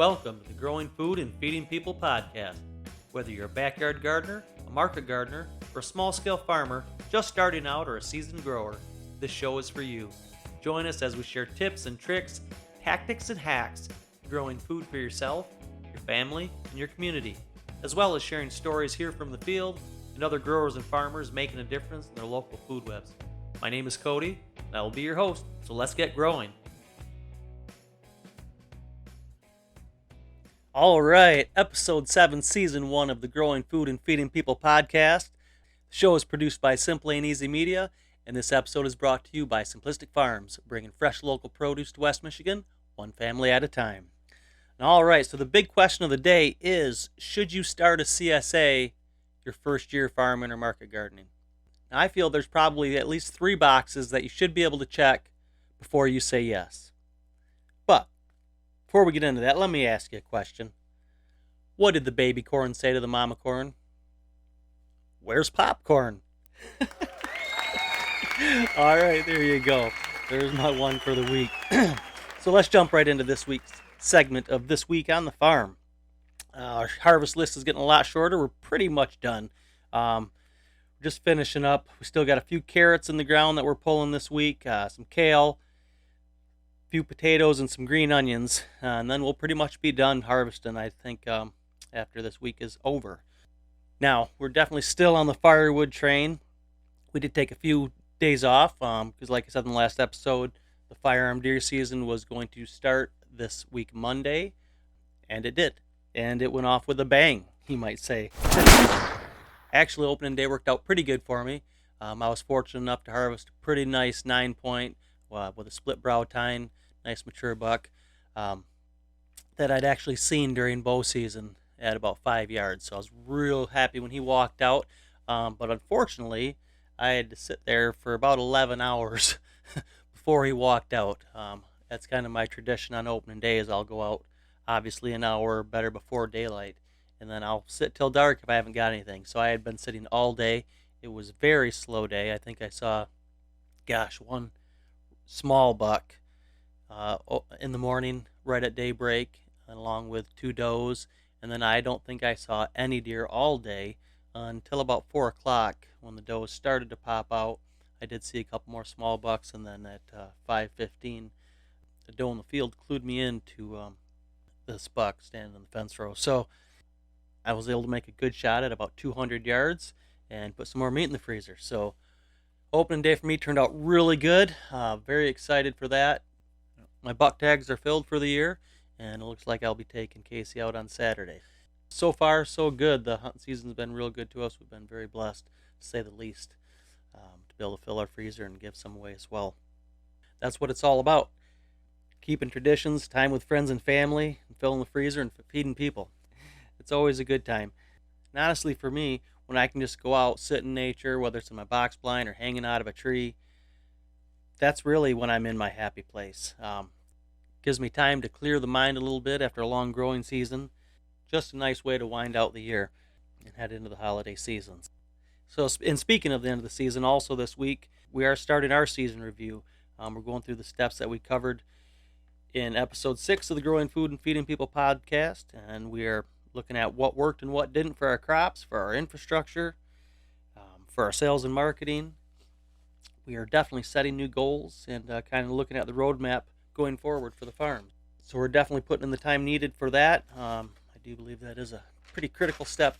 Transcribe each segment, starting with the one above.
Welcome to the Growing Food and Feeding People podcast. Whether you're a backyard gardener, a market gardener, or a small-scale farmer just starting out or a seasoned grower, this show is for you. Join us as we share tips and tricks, tactics and hacks to growing food for yourself, your family, and your community, as well as sharing stories here from the field and other growers and farmers making a difference in their local food webs. My name is Cody, and I will be your host, so let's get growing. All right, episode 7, season 1 of the Growing Food and Feeding People podcast. The show is produced by Simply and Easy Media, and this episode is brought to you by Simplistic Farms, bringing fresh local produce to West Michigan, one family at a time. All right, so the big question of the day is, should you start a CSA your first year farming or market gardening? Now, I feel there's probably at least 3 boxes that you should be able to check before you say yes. But before we get into that, let me ask you a question. What did the baby corn say to the mama corn? Where's popcorn? All right, there you go. There's my one for the week. So let's jump right into this week's segment of This Week on the Farm. Our harvest list is getting a lot shorter. We're pretty much done. Just finishing up. We still got a few carrots in the ground that we're pulling this week, some kale, few potatoes and some green onions, and then we'll pretty much be done harvesting, I think, after this week is over. Now, we're definitely still on the firewood train. We did take a few days off because, like I said in the last episode, the firearm deer season was going to start this week Monday, and it did. And it went off with a bang, you might say. Actually, opening day worked out pretty good for me. I was fortunate enough to harvest a pretty nice 9-point with a split brow tine, nice mature buck that I'd actually seen during bow season at about 5 yards. So I was real happy when he walked out. But unfortunately, I had to sit there for about 11 hours before he walked out. That's kind of my tradition on opening day is I'll go out obviously an hour better before daylight, and then I'll sit till dark if I haven't got anything. So I had been sitting all day. It was a very slow day. I think I saw, one small buck in the morning right at daybreak, along with 2 does, and then I don't think I saw any deer all day until about 4 o'clock when the does started to pop out. I did see a couple more small bucks, and then at 5:15, the doe in the field clued me into this buck standing in the fence row. So I was able to make a good shot at about 200 yards and put some more meat in the freezer. So opening day for me turned out really good. Very excited for that. My buck tags are filled for the year, and it looks like I'll be taking Casey out on Saturday. So far, so good. The hunting season's been real good to us. We've been very blessed, to say the least, to be able to fill our freezer and give some away as well. That's what it's all about. Keeping traditions, time with friends and family, and filling the freezer and feeding people. It's always a good time. And honestly, for me, when I can just go out, sit in nature, whether it's in my box blind or hanging out of a tree, that's really when I'm in my happy place. Gives me time to clear the mind a little bit after a long growing season. Just a nice way to wind out the year and head into the holiday seasons. So, in speaking of the end of the season, also this week, we are starting our season review. We're going through the steps that we covered in episode 6 of the Growing Food and Feeding People podcast, and we are looking at what worked and what didn't for our crops, for our infrastructure, for our sales and marketing. We are definitely setting new goals and kind of looking at the roadmap going forward for the farm. So we're definitely putting in the time needed for that. I do believe that is a pretty critical step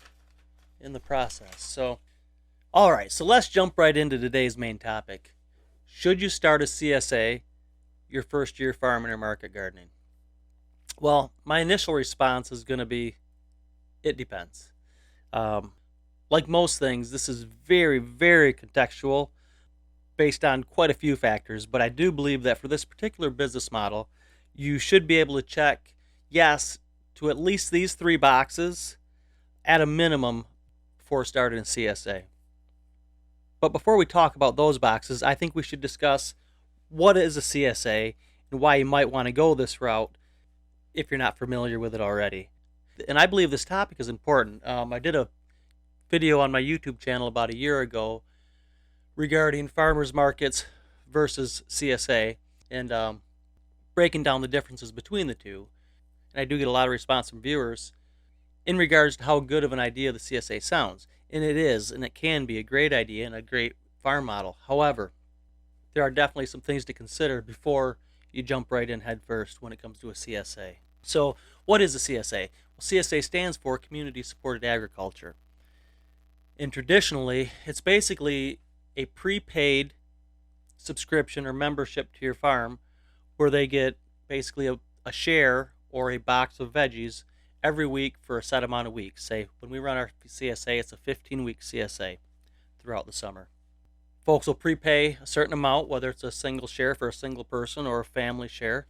in the process. So, all right, so let's jump right into today's main topic. Should you start a CSA your first year farming or market gardening? Well, my initial response is going to be, it depends. Like most things, this is very, very contextual based on quite a few factors, but I do believe that for this particular business model, you should be able to check yes to at least these 3 boxes at a minimum before starting a CSA. But before we talk about those boxes, I think we should discuss what is a CSA and why you might want to go this route if you're not familiar with it already. And I believe this topic is important. I did a video on my YouTube channel about a year ago regarding farmers markets versus CSA and breaking down the differences between the two. and I do get a lot of response from viewers in regards to how good of an idea the CSA sounds. And it is, and it can be a great idea and a great farm model. However, there are definitely some things to consider before you jump right in head first when it comes to a CSA. So, what is a CSA? Well, CSA stands for Community Supported Agriculture. And traditionally, it's basically a prepaid subscription or membership to your farm where they get basically a share or a box of veggies every week for a set amount of weeks. Say, when we run our CSA, it's a 15-week CSA throughout the summer. Folks will prepay a certain amount, whether it's a single share for a single person or a family share,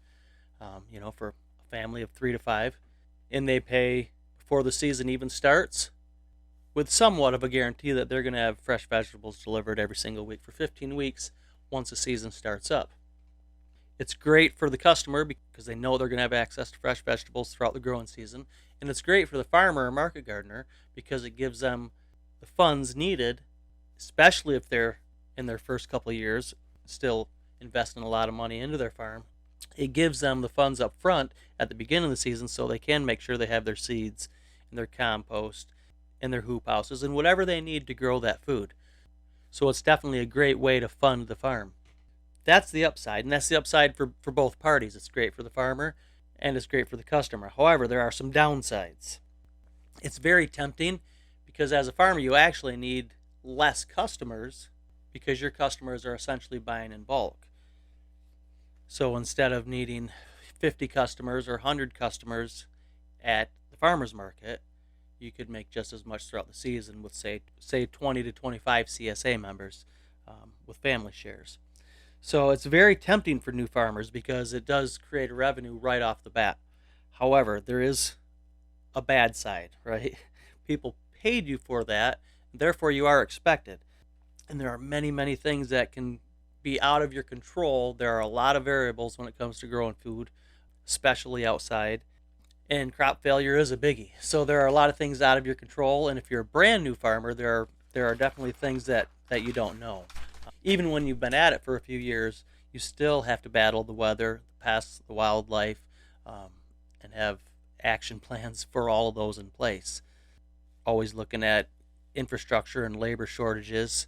for a family of 3 to 5. And they pay before the season even starts with somewhat of a guarantee that they're going to have fresh vegetables delivered every single week for 15 weeks once the season starts up. It's great for the customer because they know they're going to have access to fresh vegetables throughout the growing season. And it's great for the farmer or market gardener because it gives them the funds needed, especially if they're in their first couple of years still investing a lot of money into their farm. It gives them the funds up front at the beginning of the season so they can make sure they have their seeds and their compost and their hoop houses and whatever they need to grow that food. So it's definitely a great way to fund the farm. That's the upside, and that's the upside for both parties. It's great for the farmer and it's great for the customer. However, there are some downsides. It's very tempting because as a farmer, you actually need less customers because your customers are essentially buying in bulk. So instead of needing 50 customers or 100 customers at the farmer's market, you could make just as much throughout the season with say 20 to 25 CSA members with family shares. So it's very tempting for new farmers because it does create a revenue right off the bat. However, there is a bad side, right? People paid you for that, therefore you are expected. And there are many, many things that can be out of your control. There are a lot of variables when it comes to growing food, especially outside. And crop failure is a biggie. So there are a lot of things out of your control. And if you're a brand new farmer, there are definitely things that you don't know. Even when you've been at it for a few years, you still have to battle the weather, the pests, the wildlife, and have action plans for all of those in place. Always looking at infrastructure and labor shortages,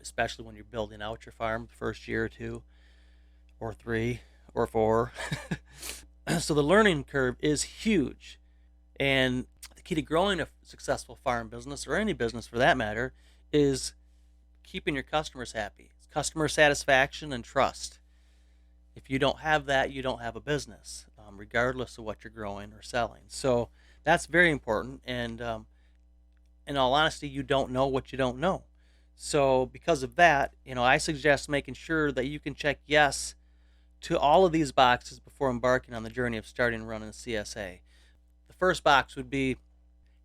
especially when you're building out your farm the first year or two, or 3, or 4. So the learning curve is huge. And the key to growing a successful farm business, or any business for that matter, is keeping your customers happy. It's customer satisfaction and trust. If you don't have that, you don't have a business, regardless of what you're growing or selling. So that's very important. And in all honesty, you don't know what you don't know. So because of that, I suggest making sure that you can check yes to all of these boxes before embarking on the journey of starting and running a CSA. The first box would be,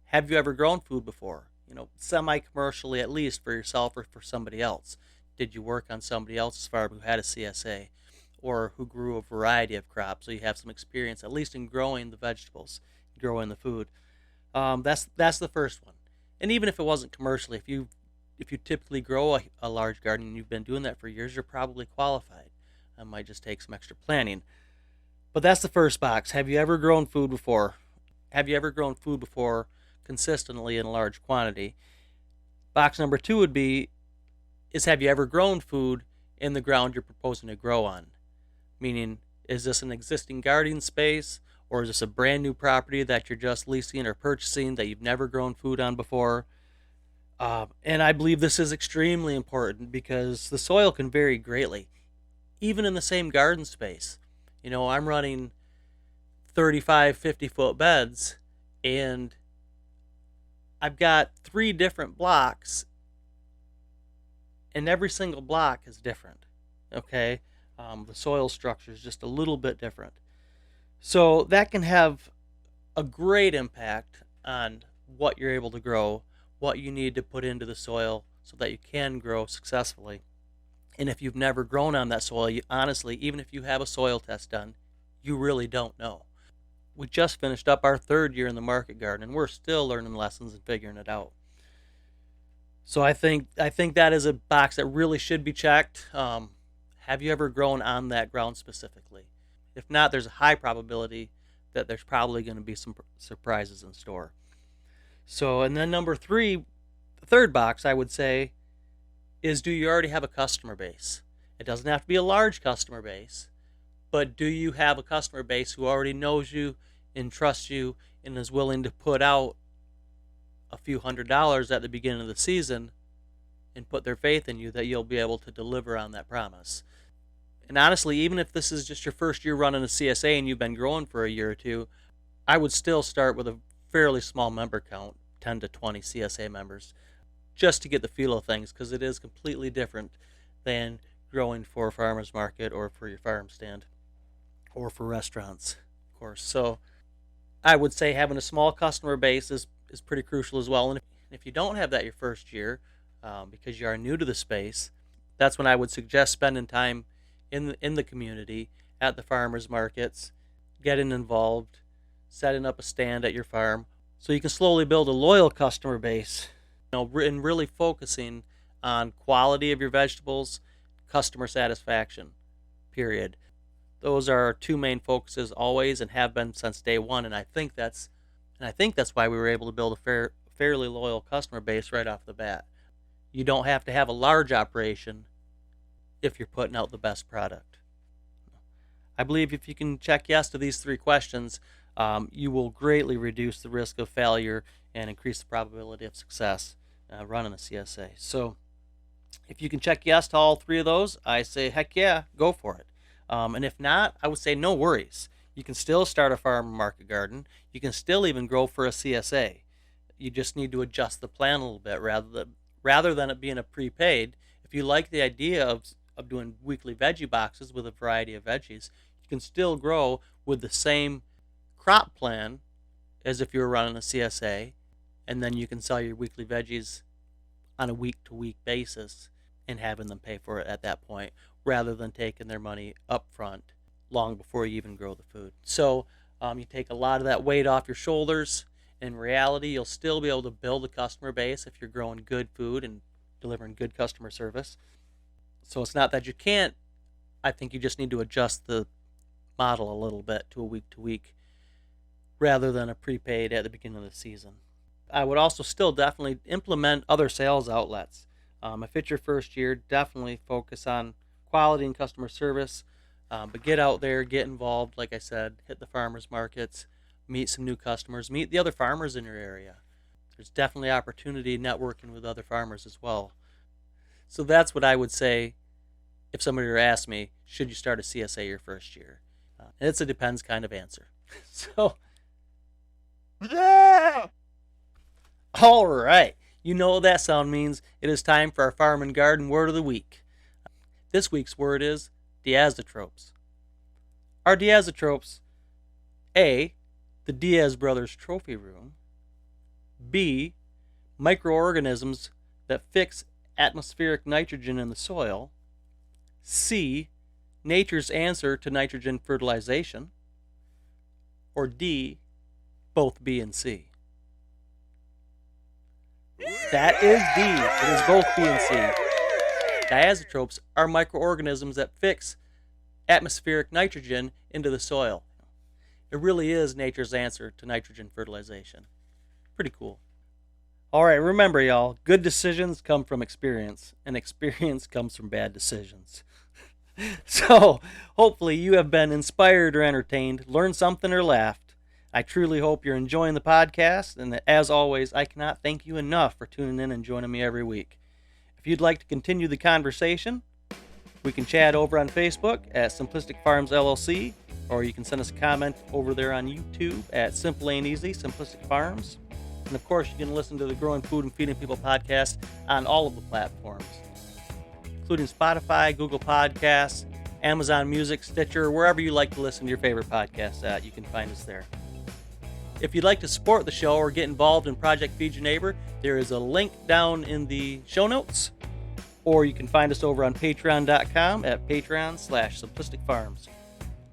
have you ever grown food before? Semi-commercially at least, for yourself or for somebody else. Did you work on somebody else's farm who had a CSA or who grew a variety of crops, so you have some experience at least in growing the vegetables, growing the food? That's the first one. And even if it wasn't commercially, if you typically grow a large garden and you've been doing that for years, you're probably qualified. It might just take some extra planning. But that's the first box. Have you ever grown food before? Have you ever grown food before consistently in a large quantity? Box number 2 would be, have you ever grown food in the ground you're proposing to grow on? Meaning, is this an existing gardening space, or is this a brand new property that you're just leasing or purchasing that you've never grown food on before? And I believe this is extremely important because the soil can vary greatly, even in the same garden space. I'm running 35, 50-foot beds, and I've got 3 different blocks, and every single block is different. Okay? The soil structure is just a little bit different. So that can have a great impact on what you're able to grow, what you need to put into the soil so that you can grow successfully. And if you've never grown on that soil, honestly, even if you have a soil test done, you really don't know. We just finished up our 3rd year in the market garden, and we're still learning lessons and figuring it out. So I think that is a box that really should be checked. Have you ever grown on that ground specifically? If not, there's a high probability that there's probably going to be some surprises in store. So, and then number 3, the third box I would say is, do you already have a customer base? It doesn't have to be a large customer base, but do you have a customer base who already knows you and trusts you and is willing to put out a few $100s at the beginning of the season and put their faith in you that you'll be able to deliver on that promise? And honestly, even if this is just your first year running a CSA and you've been growing for a year or two, I would still start with a fairly small member count, 10 to 20 CSA members, just to get the feel of things, because it is completely different than growing for a farmer's market or for your farm stand or for restaurants, of course. So I would say having a small customer base is pretty crucial as well. And if you don't have that your first year, because you are new to the space, that's when I would suggest spending time in the community, at the farmers markets, getting involved, setting up a stand at your farm, so you can slowly build a loyal customer base, and really focusing on quality of your vegetables, customer satisfaction, period. Those are our 2 main focuses always, and have been since day one. And I think that's why we were able to build a fairly loyal customer base right off the bat. You don't have to have a large operation if you're putting out the best product. I believe if you can check yes to these 3 questions, you will greatly reduce the risk of failure and increase the probability of success running a CSA. So if you can check yes to all 3 of those, I say heck yeah, go for it. And if not, I would say no worries. You can still start a farm market garden. You can still even grow for a CSA. You just need to adjust the plan a little bit rather than it being a prepaid. If you like the idea of doing weekly veggie boxes with a variety of veggies, you can still grow with the same crop plan as if you were running a CSA, and then you can sell your weekly veggies on a week-to-week basis and having them pay for it at that point, rather than taking their money up front long before you even grow the food. So you take a lot of that weight off your shoulders. In reality, you'll still be able to build a customer base if you're growing good food and delivering good customer service. So it's not that you can't. I think you just need to adjust the model a little bit to a week-to-week rather than a prepaid at the beginning of the season. I would also still definitely implement other sales outlets. If it's your first year, definitely focus on quality and customer service, but get out there, get involved. Like I said, hit the farmers markets, meet some new customers, meet the other farmers in your area. There's definitely opportunity networking with other farmers as well. So that's what I would say if somebody were to ask me, should you start a CSA your first year? And it's a depends kind of answer. So, yeah! All right. You know what that sound means. It is time for our farm and garden word of the week. This week's word is diazotropes. Our diazotropes: A, the Diaz brothers trophy room; B, microorganisms that fix atmospheric nitrogen in the soil; C, nature's answer to nitrogen fertilization; or D, both B and C. That is D. It is both B and C. Diazotropes are microorganisms that fix atmospheric nitrogen into the soil. It really is nature's answer to nitrogen fertilization. Pretty cool. All right, remember, y'all, good decisions come from experience, and experience comes from bad decisions. So, hopefully you have been inspired or entertained, learned something or laughed. I truly hope you're enjoying the podcast, and as always, I cannot thank you enough for tuning in and joining me every week. If you'd like to continue the conversation, we can chat over on Facebook at Simplistic Farms LLC, or you can send us a comment over there on YouTube at Simple Ain't Easy, Simplistic Farms. And of course, you can listen to the Growing Food and Feeding People podcast on all of the platforms, including Spotify, Google Podcasts, Amazon Music, Stitcher, wherever you like to listen to your favorite podcasts at. You can find us there. If you'd like to support the show or get involved in Project Feed Your Neighbor, there is a link down in the show notes, or you can find us over on patreon.com at patreon.com/simplisticfarms.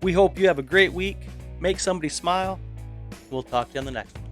We hope you have a great week. Make somebody smile. We'll talk to you on the next one.